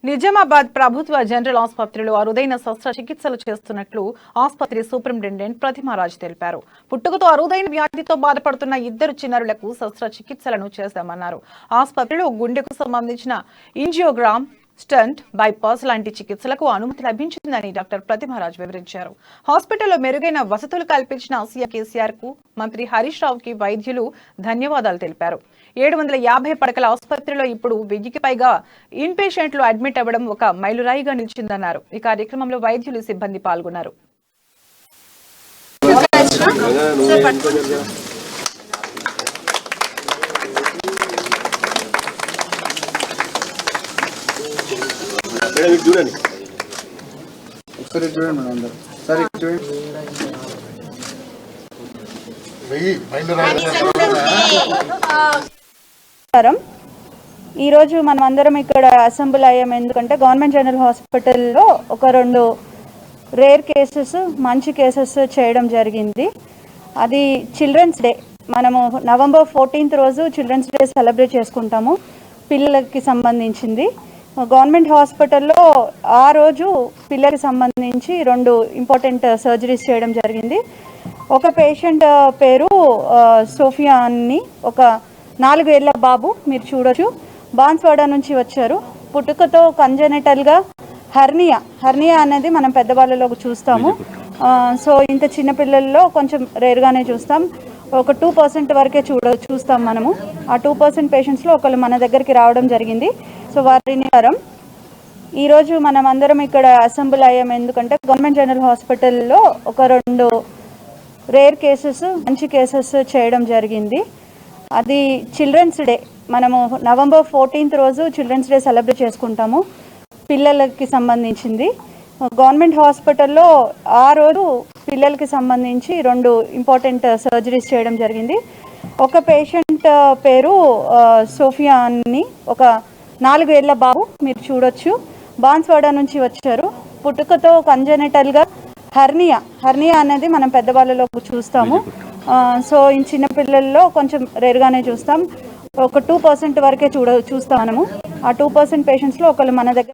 నిజామాబాద్ ప్రభుత్వ జనరల్ ఆసుపత్రిలో అరుదైన శస్త్రచికిత్సలు చేస్తున్నట్లు ఆసుపత్రి సూపరింటెండెంట్ ప్రతిమారాజ్ తెలిపారు. పుట్టుకతో అరుదైన వ్యాధితో బాధపడుతున్న 2 చిన్నారులకు శస్త్రచికిత్సలను చేశామన్నారు. ఆసుపత్రిలో గుండెకు సంబంధించిన ఇంజియోగ్రామ్, స్టంట్, బైపాస్ లాంటి చికిత్సలకు అనుమతి లభించిందని డాక్టర్ ప్రతిమారాజ్ వివరించారు. హాస్పిటల్లో మెరుగైన వసతులు కల్పించిన సీఎం కేసీఆర్ కు మంత్రి హరీష్ రావుకి వైద్యులు ధన్యవాదాలు తెలిపారు. 750 పడకల ఆసుపత్రిలో ఇప్పుడు 1000కి పైగా ఇన్ పేషెంట్లు అడ్మిట్ అవ్వడం ఒక మైలురాయిగా నిలిచిందన్నారు. ఈ కార్యక్రమంలో వైద్యులు, సిబ్బంది పాల్గొన్నారు. ఈరోజు మనం అందరం ఇక్కడ అసెంబ్ల్ అయ్యాం. ఎందుకంటే గవర్నమెంట్ జనరల్ హాస్పిటల్లో ఒక 2 రేర్ కేసెస్, మంచి కేసెస్ చేయడం జరిగింది. అది చిల్డ్రన్స్ డే. మనము నవంబర్ 14th రోజు చిల్డ్రన్స్ డే సెలబ్రేట్ చేసుకుంటాము. పిల్లలకి సంబంధించింది గవర్నమెంట్ హాస్పిటల్లో ఆ రోజు పిల్లలకి సంబంధించి 2 ఇంపార్టెంట్ సర్జరీస్ చేయడం జరిగింది. ఒక పేషెంట్ పేరు సోఫియా అని, ఒక 4 ఏళ్ల బాబు. మీరు చూడొచ్చు, బాన్స్వాడ నుంచి వచ్చారు. పుట్టుకతో కంజెనిటల్గా హర్నియా అనేది మనం పెద్దవాళ్ళలో చూస్తాము. సో ఇంత చిన్న పిల్లల్లో కొంచెం రేర్గానే చూస్తాం. ఒక 2% వరకే చూస్తాం మనము. ఆ 2% పేషెంట్స్లో ఒకళ్ళు మన దగ్గరికి రావడం జరిగింది. సో వారిని ఈరోజు మనం అందరం ఇక్కడ అసెంబ్ల్ అయ్యాం. ఎందుకంటే గవర్నమెంట్ జనరల్ హాస్పిటల్లో ఒక 2 రేర్ కేసెస్, మంచి కేసెస్ చేయడం జరిగింది. అది చిల్డ్రన్స్ డే. మనము నవంబర్ 14th రోజు చిల్డ్రన్స్ డే సెలబ్రేట్ చేసుకుంటాము. పిల్లలకి సంబంధించింది గవర్నమెంట్ హాస్పిటల్లో ఆ రోజు పిల్లలకి సంబంధించి 2 ఇంపార్టెంట్ సర్జరీస్ చేయడం జరిగింది. ఒక పేషెంట్ పేరు సోఫియా అని, ఒక 4 ఏళ్ల బాబు. మీరు చూడొచ్చు, బాన్స్వాడ నుంచి వచ్చారు. పుట్టుకతో కంజెనిటల్గా హర్నియా అనేది మనం పెద్దవాళ్ళలో చూస్తాము. సో ఈ చిన్న పిల్లల్లో కొంచెం రేర్గానే చూస్తాం. ఒక 2% వరకే చూస్తాం మనము. ఆ 2% పేషెంట్స్లో ఒకళ్ళు మన దగ్గర